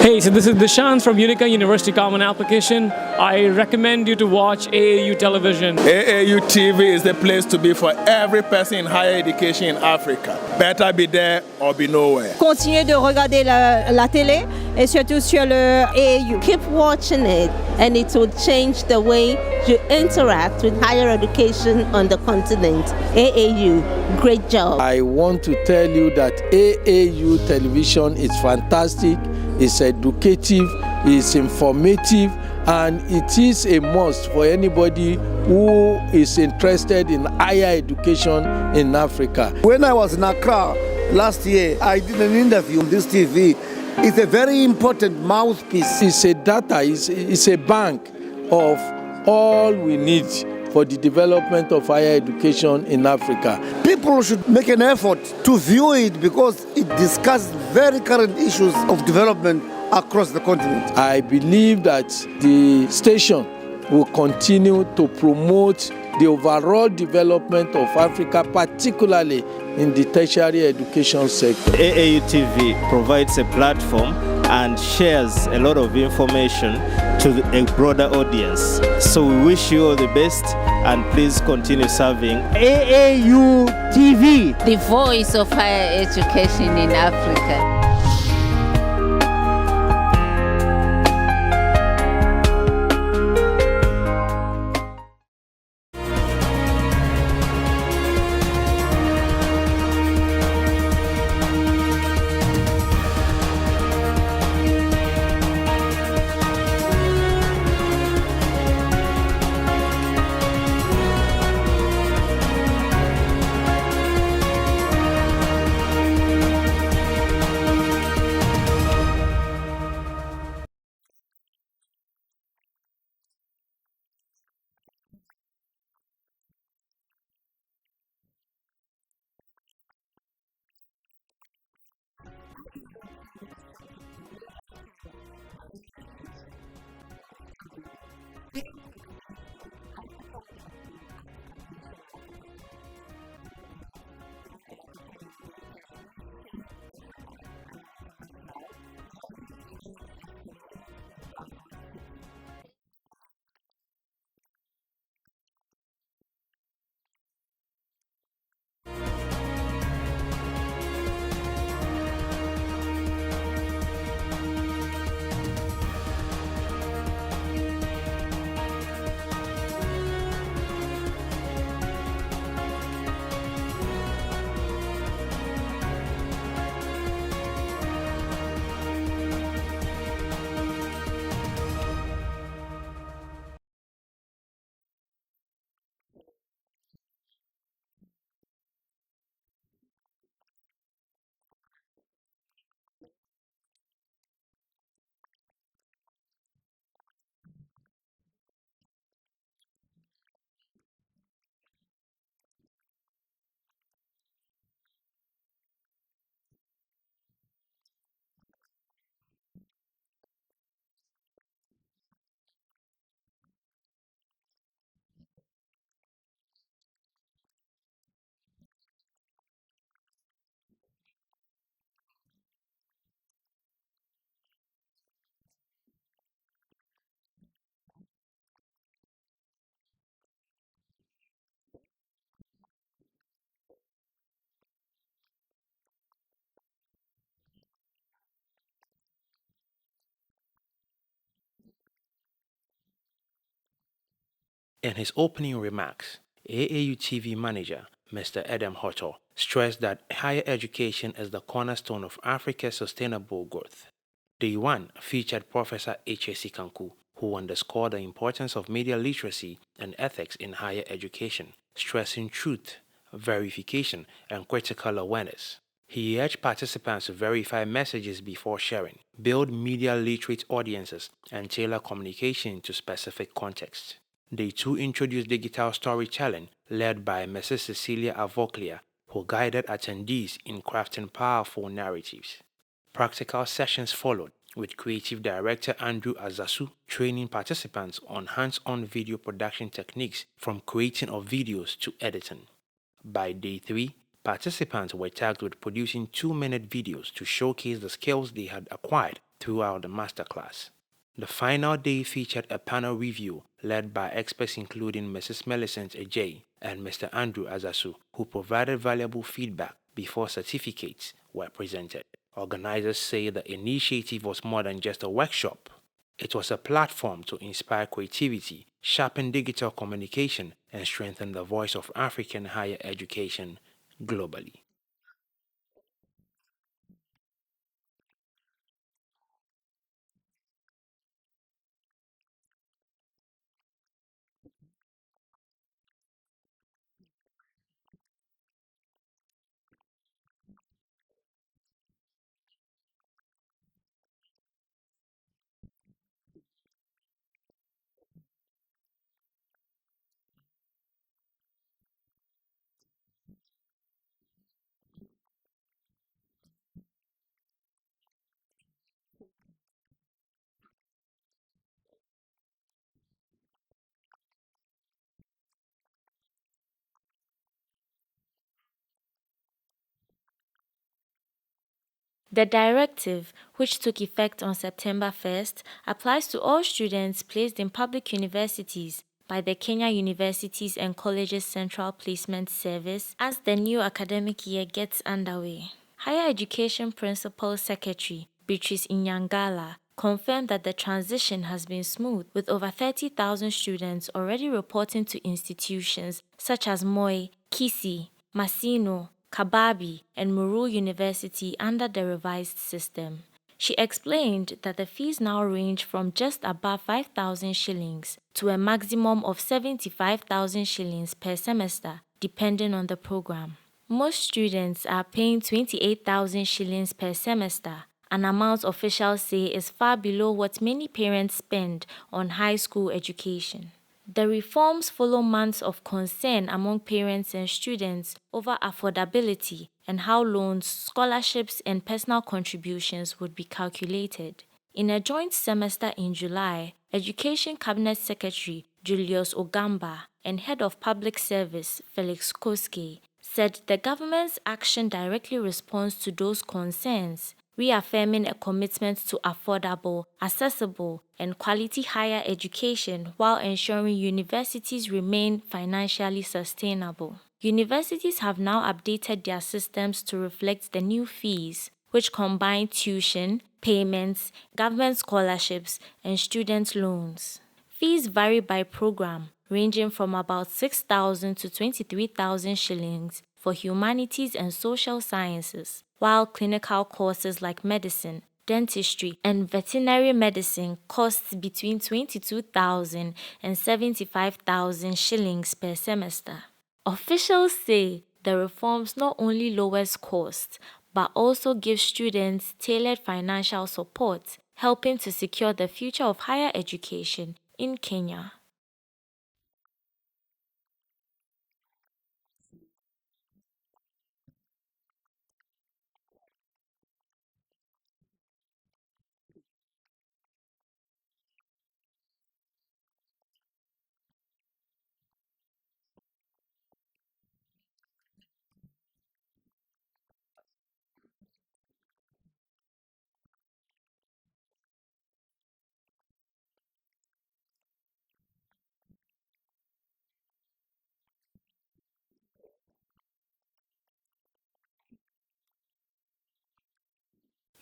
Hey, so this is Dishant from Unica University Common Application. I recommend you to watch AAU television. AAU TV is the place to be for every person in higher education in Africa. Better be there or be nowhere. Continuez de regarder la télé et surtout sur le AAU. Keep watching it and it will change the way you interact with higher education on the continent. AAU, great job. I want to tell you that AAU television is fantastic, it's educative, it's informative, and it is a must for anybody who is interested in higher education in Africa. When I was in Accra last year, I did an interview on this TV. It's a very important mouthpiece. It's a data, it's a bank of all we need for the development of higher education in Africa. People should make an effort to view it because it discusses very current issues of development across the continent. I believe that the station will continue to promote the overall development of Africa, particularly in the tertiary education sector. AAU TV provides a platform and shares a lot of information to a broader audience. So we wish you all the best and please continue serving AAU TV, the voice of higher education in Africa. In his opening remarks, AAU TV manager Mr. Adam Hotto stressed that higher education is the cornerstone of Africa's sustainable growth. Day 1 featured Professor H.A.C. Kanku, who underscored the importance of media literacy and ethics in higher education, stressing truth, verification, and critical awareness. He urged participants to verify messages before sharing, build media literate audiences, and tailor communication to specific contexts. Day 2 introduced digital storytelling, led by Mrs. Cecilia Avoclia, who guided attendees in crafting powerful narratives. Practical sessions followed, with creative director Andrew Azasu training participants on hands-on video production techniques from creating of videos to editing. By day 3, participants were tasked with producing 2-minute videos to showcase the skills they had acquired throughout the masterclass. The final day featured a panel review led by experts including Mrs. Millicent Ajay and Mr. Andrew Azasu, who provided valuable feedback before certificates were presented. Organizers say the initiative was more than just a workshop. It was a platform to inspire creativity, sharpen digital communication, and strengthen the voice of African higher education globally. The directive, which took effect on September 1st, applies to all students placed in public universities by the Kenya Universities and Colleges Central Placement Service as the new academic year gets underway. Higher Education Principal Secretary Beatrice Inyangala confirmed that the transition has been smooth, with over 30,000 students already reporting to institutions such as Moi, Kisi, Masino, Kababi, and Muru University under the revised system. She explained that the fees now range from just above 5,000 shillings to a maximum of 75,000 shillings per semester, depending on the program. Most students are paying 28,000 shillings per semester, an amount officials say is far below what many parents spend on high school education. The reforms follow months of concern among parents and students over affordability and how loans, scholarships, and personal contributions would be calculated. In a joint semester in July, Education Cabinet Secretary Julius Ogamba and Head of Public Service Felix Koske said the government's action directly responds to those concerns, reaffirming a commitment to affordable, accessible, and quality higher education while ensuring universities remain financially sustainable. Universities have now updated their systems to reflect the new fees, which combine tuition, payments, government scholarships, and student loans. Fees vary by program, ranging from about 6,000 to 23,000 shillings for humanities and social sciences, while clinical courses like medicine, dentistry, and veterinary medicine costs between 22,000 and 75,000 shillings per semester. Officials say the reforms not only lowers costs, but also give students tailored financial support, helping to secure the future of higher education in Kenya.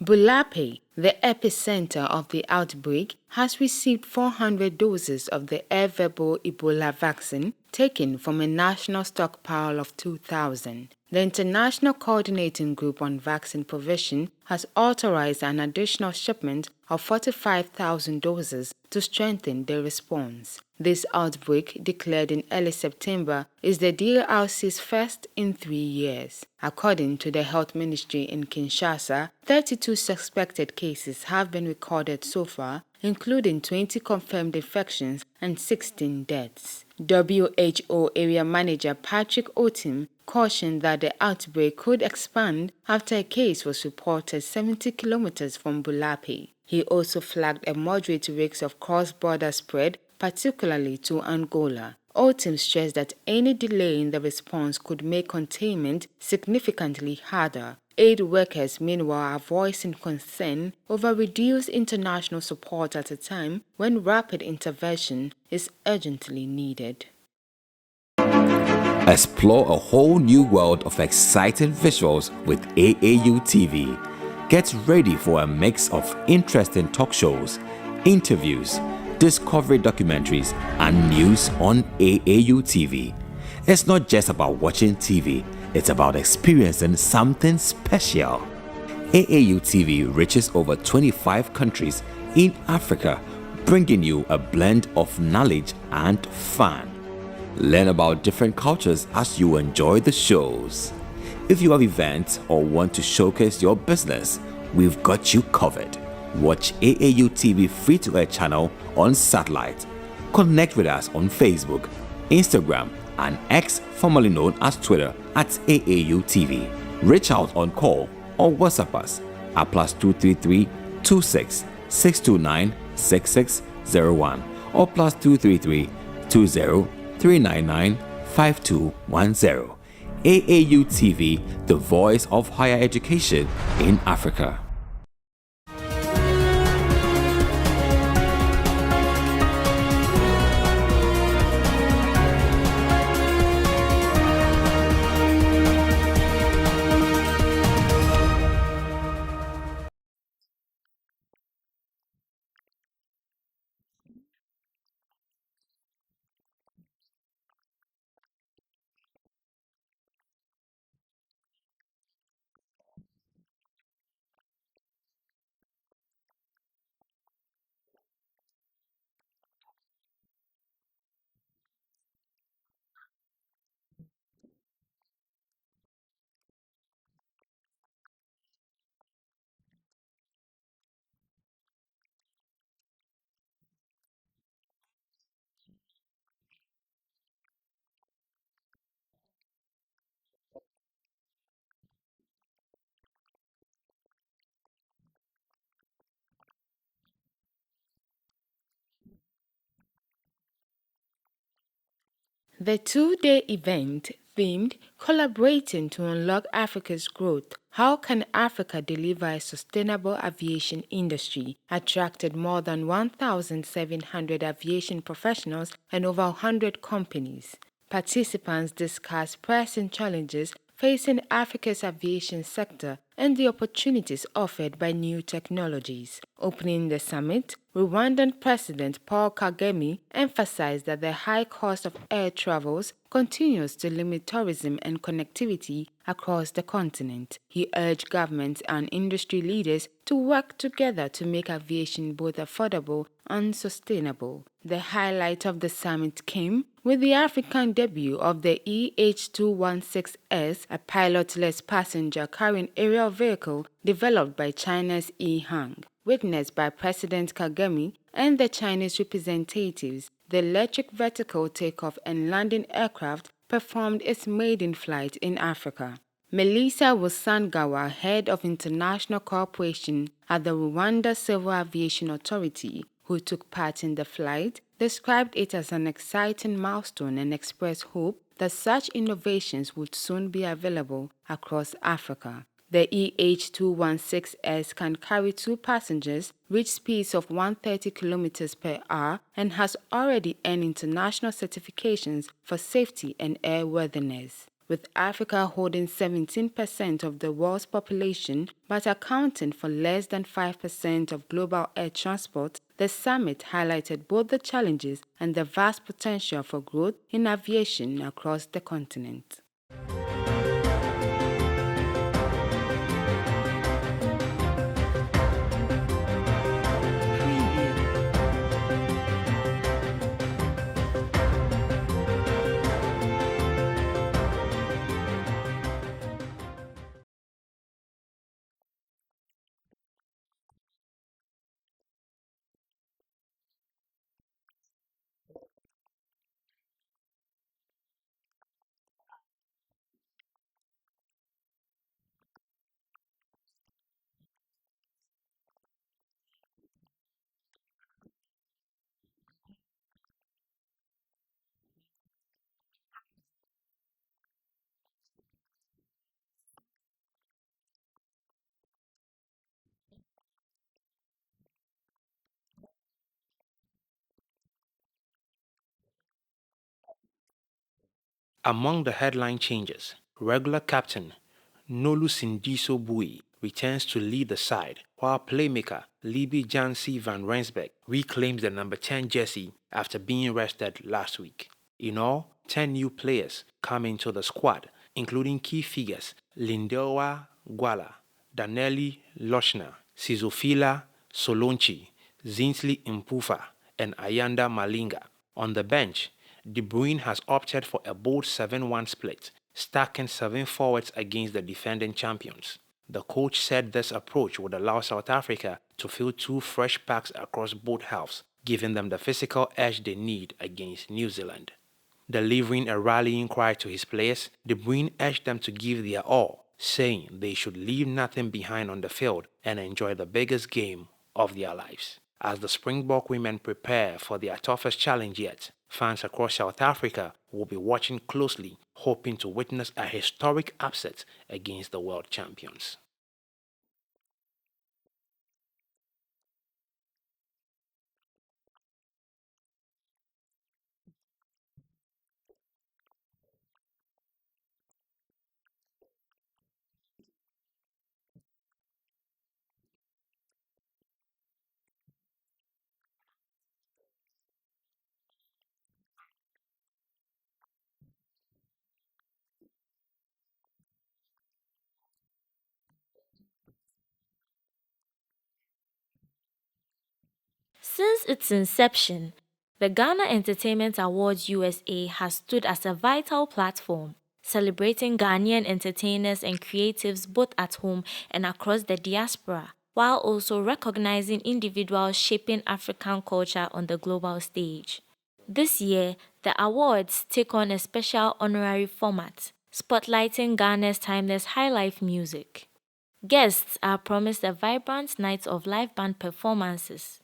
Bulape, the epicenter of the outbreak, has received 400 doses of the air-verbal Ebola vaccine taken from a national stockpile of 2,000. The International Coordinating Group on Vaccine Provision has authorized an additional shipment of 45,000 doses to strengthen the response. This outbreak, declared in early September, is the DRC's first in 3 years. According to the Health Ministry in Kinshasa, 32 suspected cases have been recorded so far, including 20 confirmed infections and 16 deaths. WHO Area Manager Patrick Otim cautioned that the outbreak could expand after a case was reported 70 kilometers from Bulape. He also flagged a moderate risk of cross-border spread, particularly to Angola. Otim stressed that any delay in the response could make containment significantly harder. Aid workers, meanwhile, are voicing concern over reduced international support at a time when rapid intervention is urgently needed. Explore a whole new world of exciting visuals with AAU TV. Get ready for a mix of interesting talk shows, interviews, discovery documentaries, and news on AAU TV. It's not just about watching TV, it's about experiencing something special. AAU TV reaches over 25 countries in Africa, bringing you a blend of knowledge and fun. Learn about different cultures as you enjoy the shows. If you have events or want to showcase your business, we've got you covered. Watch AAU TV free-to-air channel on satellite. Connect with us on Facebook, Instagram, and X, formerly known as Twitter, at AAU TV. Reach out on call or WhatsApp us at +233 26 629 6601 or +233 20 399 5210. AAU TV, the voice of higher education in Africa. The two-day event, themed Collaborating to Unlock Africa's Growth, How Can Africa Deliver a Sustainable Aviation Industry, attracted more than 1,700 aviation professionals and over 100 companies. Participants discussed pressing challenges facing Africa's aviation sector and the opportunities offered by new technologies. Opening the summit, Rwandan President Paul Kagame emphasized that the high cost of air travels continues to limit tourism and connectivity across the continent. He urged governments and industry leaders to work together to make aviation both affordable and sustainable. The highlight of the summit came with the African debut of the EH216S, a pilotless passenger-carrying aerial vehicle developed by China's EHang. Witnessed by President Kagame and the Chinese representatives, the electric vertical takeoff and landing aircraft performed its maiden flight in Africa. Melissa Wusangawa, head of international cooperation at the Rwanda Civil Aviation Authority, who took part in the flight, described it as an exciting milestone and expressed hope that such innovations would soon be available across Africa. The EH216S can carry 2 passengers, reach speeds of 130 km per hour, and has already earned international certifications for safety and airworthiness. With Africa holding 17% of the world's population but accounting for less than 5% of global air transport, the summit highlighted both the challenges and the vast potential for growth in aviation across the continent. Among the headline changes, regular captain Nolu Sindiso Bui returns to lead the side, while playmaker Libby Jancy van Rensburg reclaims the number 10 jersey after being rested last week. In all, 10 new players come into the squad, including key figures Lindewa Gwala, Danelli Lochner, Sizofila Solonchi, Zinsley Mpufa, and Ayanda Malinga. On the bench, De Bruyne has opted for a bold 7-1 split, stacking 7 forwards against the defending champions. The coach said this approach would allow South Africa to field 2 fresh packs across both halves, giving them the physical edge they need against New Zealand. Delivering a rallying cry to his players, De Bruyne urged them to give their all, saying they should leave nothing behind on the field and enjoy the biggest game of their lives. As the Springbok women prepare for their toughest challenge yet, fans across South Africa will be watching closely, hoping to witness a historic upset against the world champions. Since its inception, the Ghana Entertainment Awards USA has stood as a vital platform, celebrating Ghanaian entertainers and creatives both at home and across the diaspora, while also recognizing individuals shaping African culture on the global stage. This year, the awards take on a special honorary format, spotlighting Ghana's timeless highlife music. Guests are promised a vibrant night of live band performances,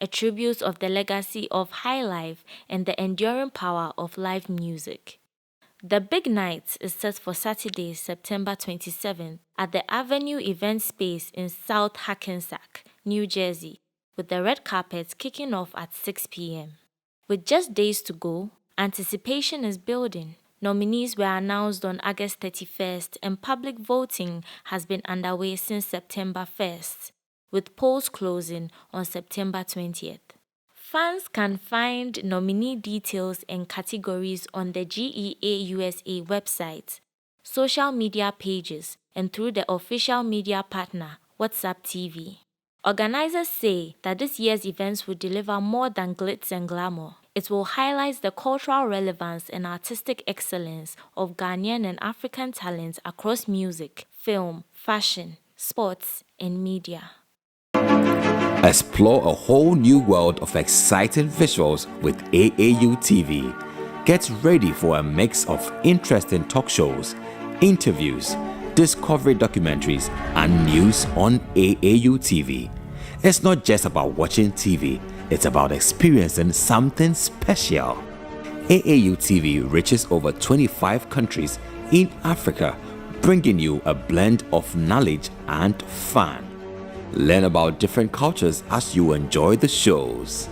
a tribute of the legacy of high life and the enduring power of live music. The big night is set for Saturday, September 27th at the Avenue Event Space in South Hackensack, New Jersey, with the red carpet kicking off at 6 p.m. With just days to go, anticipation is building. Nominees were announced on August 31st and public voting has been underway since September 1st. With polls closing on September 20th. Fans can find nominee details and categories on the GEA USA website, social media pages, and through the official media partner, WhatsApp TV. Organizers say that this year's events will deliver more than glitz and glamour. It will highlight the cultural relevance and artistic excellence of Ghanaian and African talents across music, film, fashion, sports, and media. Explore a whole new world of exciting visuals with AAU TV. Get ready for a mix of interesting talk shows, interviews, discovery documentaries, and news on AAU TV. It's not just about watching TV, it's about experiencing something special. AAU TV reaches over 25 countries in Africa, bringing you a blend of knowledge and fun. Learn about different cultures as you enjoy the shows.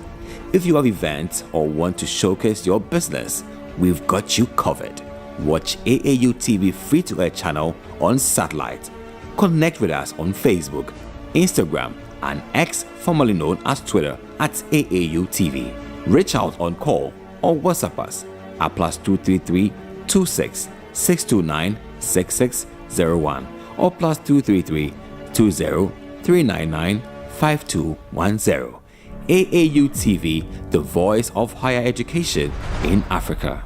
If you have events or want to showcase your business, we've got you covered. Watch AAU TV free-to-air channel on satellite. Connect with us on Facebook, Instagram, and X, formerly known as Twitter, at AAU TV. Reach out on call or WhatsApp us at +233 26 629 6601 or +233 20 399 5210. AAU TV, the voice of higher education in Africa.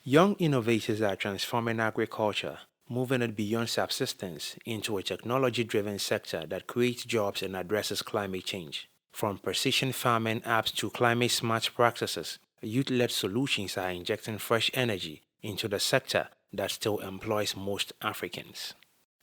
Young innovators are transforming agriculture, moving it beyond subsistence into a technology-driven sector that creates jobs and addresses climate change. From precision farming apps to climate-smart practices, youth-led solutions are injecting fresh energy into the sector that still employs most Africans.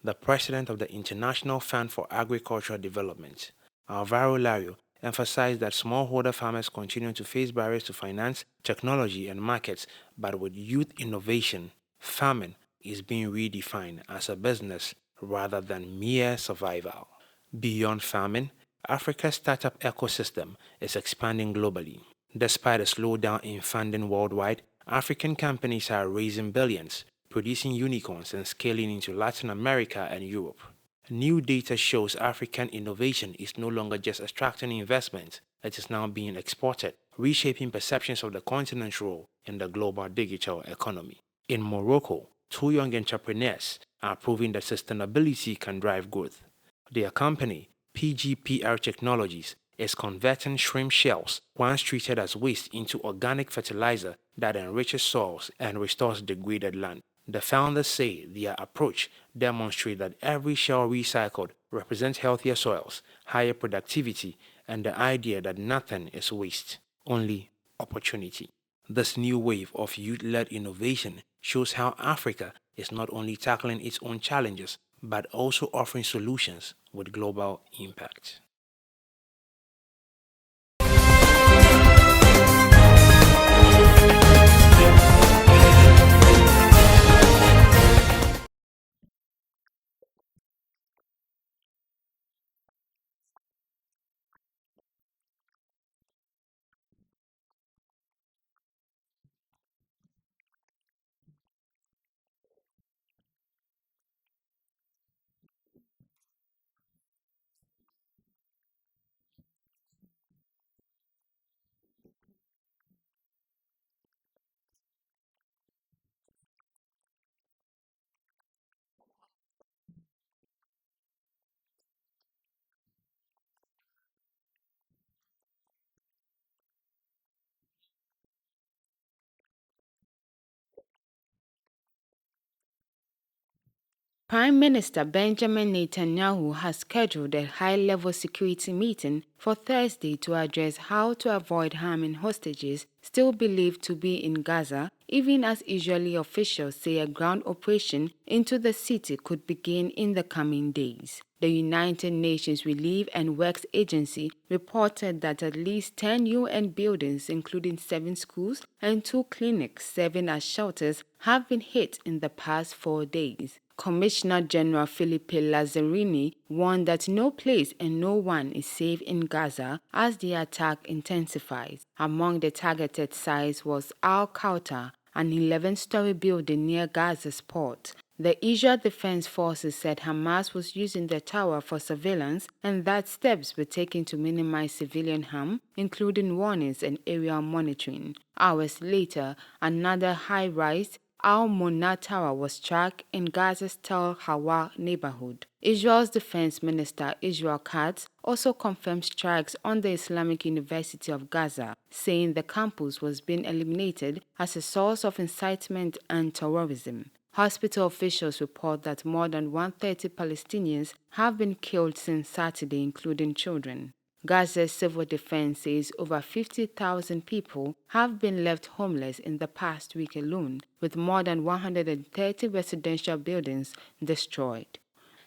The president of the International Fund for Agricultural Development, Alvaro Lario, emphasized that smallholder farmers continue to face barriers to finance, technology, and markets, but with youth innovation, farming is being redefined as a business rather than mere survival. Beyond farming, Africa's startup ecosystem is expanding globally. Despite a slowdown in funding worldwide, African companies are raising billions, producing unicorns and scaling into Latin America and Europe. New data shows African innovation is no longer just attracting investment, it is now being exported, reshaping perceptions of the continent's role in the global digital economy. In Morocco, 2 young entrepreneurs are proving that sustainability can drive growth. Their company, PGPR Technologies, is converting shrimp shells, once treated as waste, into organic fertilizer that enriches soils and restores degraded land. The founders say their approach demonstrates that every shell recycled represents healthier soils, higher productivity, and the idea that nothing is waste, only opportunity. This new wave of youth-led innovation shows how Africa is not only tackling its own challenges, but also offering solutions with global impact. Prime Minister Benjamin Netanyahu has scheduled a high-level security meeting for Thursday to address how to avoid harming hostages still believed to be in Gaza, even as Israeli officials say a ground operation into the city could begin in the coming days. The United Nations Relief and Works Agency reported that at least 10 UN buildings, including 7 schools and 2 clinics serving as shelters, have been hit in the past 4 days. Commissioner General Philippe Lazzarini warned that no place and no one is safe in Gaza as the attack intensifies. Among the targeted sites was Al Kauta, an 11-story building near Gaza's port. The Israel Defense Forces said Hamas was using the tower for surveillance and that steps were taken to minimize civilian harm, including warnings and aerial monitoring. Hours later, another high-rise Al-Mona Tower was struck in Gaza's Tel Hawa neighborhood. Israel's Defense Minister Israel Katz also confirmed strikes on the Islamic University of Gaza, saying the campus was being eliminated as a source of incitement and terrorism. Hospital officials report that more than 130 Palestinians have been killed since Saturday, including children. Gaza's civil defense says over 50,000 people have been left homeless in the past week alone, with more than 130 residential buildings destroyed.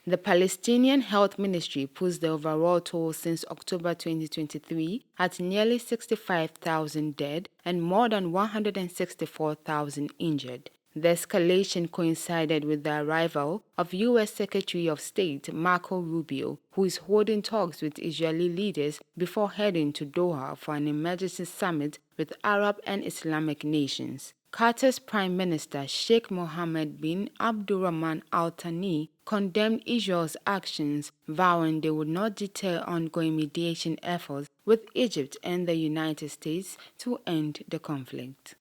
The Palestinian Health Ministry puts the overall toll since October 2023 at nearly 65,000 dead and more than 164,000 injured. The escalation coincided with the arrival of U.S. Secretary of State Marco Rubio, who is holding talks with Israeli leaders before heading to Doha for an emergency summit with Arab and Islamic nations. Qatar's Prime Minister Sheikh Mohammed bin Abdulrahman Al Thani condemned Israel's actions, vowing they would not deter ongoing mediation efforts with Egypt and the United States to end the conflict.